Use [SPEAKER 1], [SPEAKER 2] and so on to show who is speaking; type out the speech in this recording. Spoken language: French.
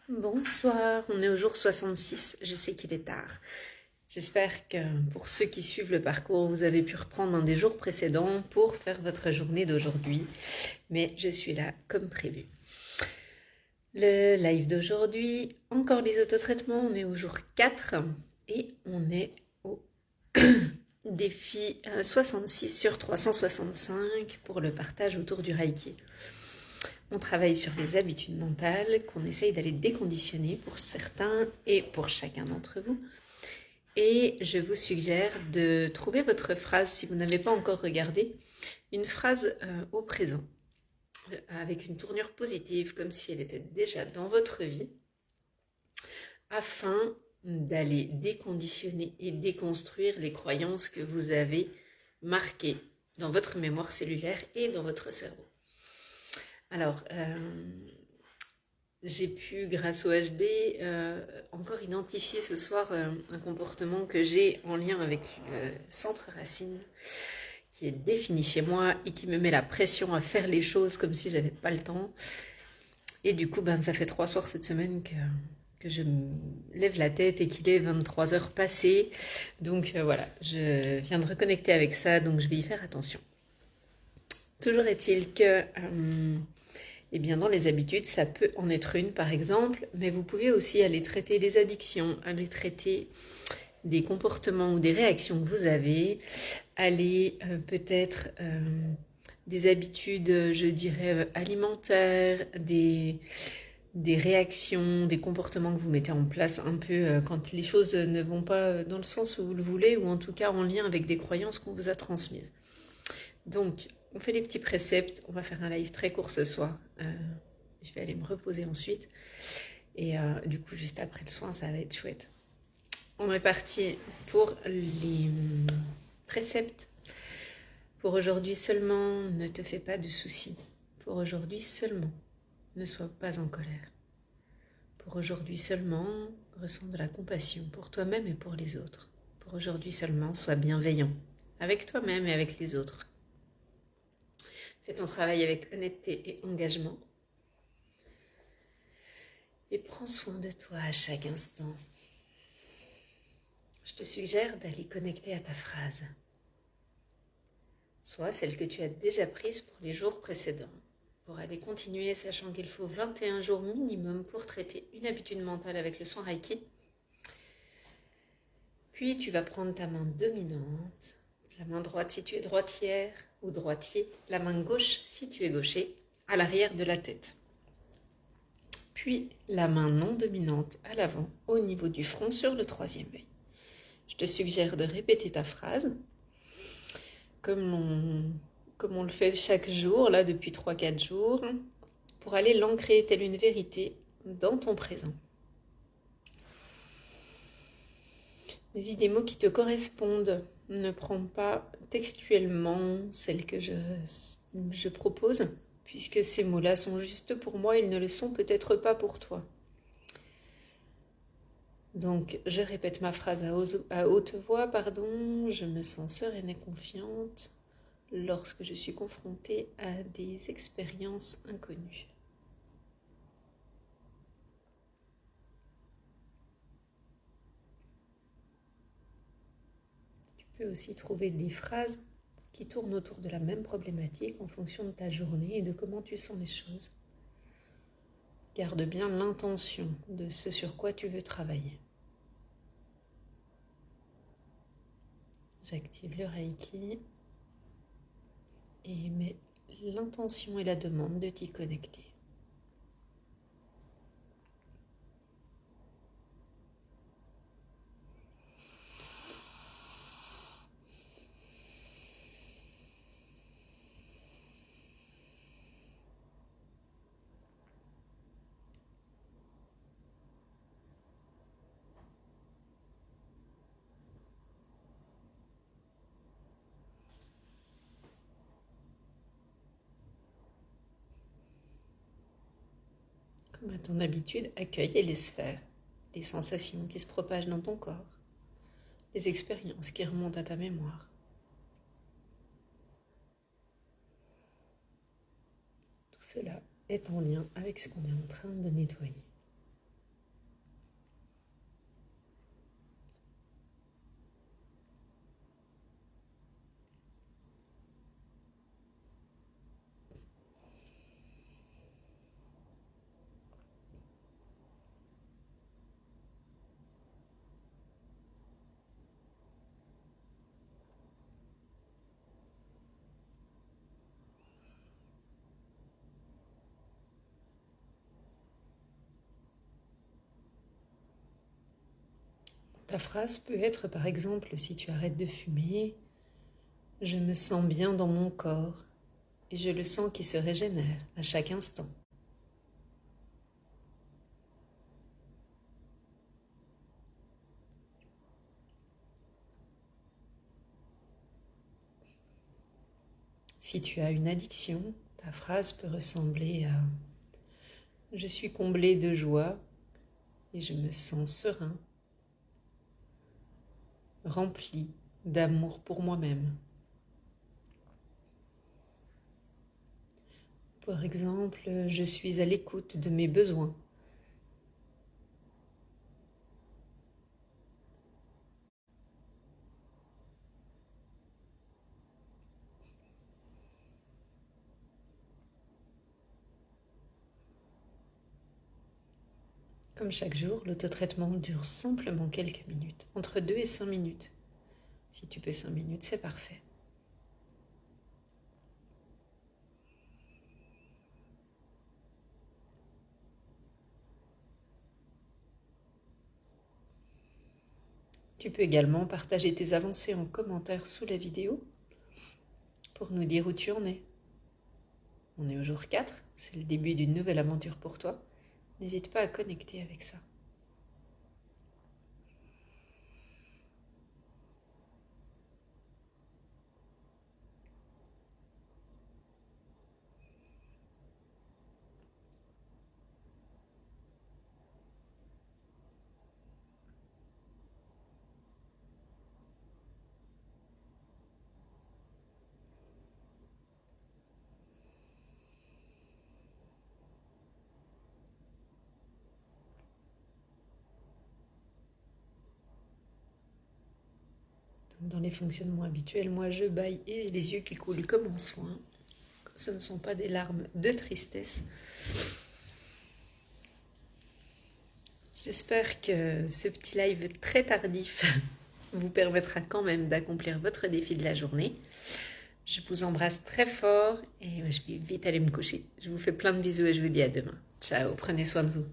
[SPEAKER 1] Bonsoir, on est au jour 66, je sais qu'il est tard. J'espère que pour ceux qui suivent le parcours, vous avez pu reprendre un des jours précédents pour faire votre journée d'aujourd'hui, mais je suis là comme prévu. Le live d'aujourd'hui, encore les autotraitements, on est au jour 4 et on est au défi 66 sur 365 pour le partage autour du Reiki. On travaille sur les habitudes mentales qu'on essaye d'aller déconditionner pour certains et pour chacun d'entre vous. Et je vous suggère de trouver votre phrase, si vous n'avez pas encore regardé, une phrase au présent, avec une tournure positive, comme si elle était déjà dans votre vie, afin d'aller déconditionner et déconstruire les croyances que vous avez marquées dans votre mémoire cellulaire et dans votre cerveau. Alors, j'ai pu, grâce au HD, encore identifier ce soir un comportement que j'ai en lien avec le centre racine, qui est défini chez moi et qui me met la pression à faire les choses comme si j'avais pas le temps. Et du coup, ça fait 3 soirs cette semaine que je me lève la tête et qu'il est 23 heures passées. Donc voilà, je viens de reconnecter avec ça, donc je vais y faire attention. Toujours est-il que eh bien, dans les habitudes, ça peut en être une, par exemple, mais vous pouvez aussi aller traiter les addictions, aller traiter des comportements ou des réactions que vous avez, aller peut-être des habitudes, je dirais, alimentaires, des réactions, des comportements que vous mettez en place un peu quand les choses ne vont pas dans le sens où vous le voulez, ou en tout cas en lien avec des croyances qu'on vous a transmises. Donc, on fait les petits préceptes. On va faire un live très court ce soir. Je vais aller me reposer ensuite. Et du coup, juste après le soin, ça va être chouette. On est parti pour les préceptes. Pour aujourd'hui seulement, ne te fais pas de soucis. Pour aujourd'hui seulement, ne sois pas en colère. Pour aujourd'hui seulement, ressens de la compassion pour toi-même et pour les autres. Pour aujourd'hui seulement, sois bienveillant avec toi-même et avec les autres. Fais ton travail avec honnêteté et engagement. Et prends soin de toi à chaque instant. Je te suggère d'aller connecter à ta phrase, soit celle que tu as déjà prise pour les jours précédents, pour aller continuer, sachant qu'il faut 21 jours minimum pour traiter une habitude mentale avec le soin Reiki. Puis tu vas prendre ta main dominante, la main droite si tu es droitière ou droitier, la main gauche si tu es gaucher, à l'arrière de la tête. Puis la main non dominante à l'avant, au niveau du front sur le troisième œil. Je te suggère de répéter ta phrase comme on le fait chaque jour, là depuis 3-4 jours, pour aller l'ancrer telle une vérité dans ton présent. Mais dis des mots qui te correspondent. Ne prends pas textuellement celles que je propose, puisque ces mots-là sont juste pour moi, ils ne le sont peut-être pas pour toi. Donc, je répète ma phrase à haute voix, pardon. Je me sens sereine et confiante lorsque je suis confrontée à des expériences inconnues. Tu peux aussi trouver des phrases qui tournent autour de la même problématique en fonction de ta journée et de comment tu sens les choses. Garde bien l'intention de ce sur quoi tu veux travailler. J'active le Reiki et mets l'intention et la demande de t'y connecter. Comme à ton habitude, accueille et laisse faire les sensations qui se propagent dans ton corps, les expériences qui remontent à ta mémoire. Tout cela est en lien avec ce qu'on est en train de nettoyer. Ta phrase peut être par exemple, si tu arrêtes de fumer, je me sens bien dans mon corps et je le sens qui se régénère à chaque instant. Si tu as une addiction, ta phrase peut ressembler à je suis comblé de joie et je me sens serein, rempli d'amour pour moi-même. Par exemple, je suis à l'écoute de mes besoins. Comme chaque jour, l'autotraitement dure simplement quelques minutes, entre 2 et 5 minutes. Si tu peux 5 minutes, c'est parfait. Tu peux également partager tes avancées en commentaire sous la vidéo pour nous dire où tu en es. On est au jour 4, c'est le début d'une nouvelle aventure pour toi. N'hésite pas à connecter avec ça. Dans les fonctionnements habituels, moi je bâille et j'ai les yeux qui coulent comme en soin. Ce ne sont pas des larmes de tristesse. J'espère que ce petit live très tardif vous permettra quand même d'accomplir votre défi de la journée. Je vous embrasse très fort et je vais vite aller me coucher. Je vous fais plein de bisous et je vous dis à demain. Ciao, prenez soin de vous.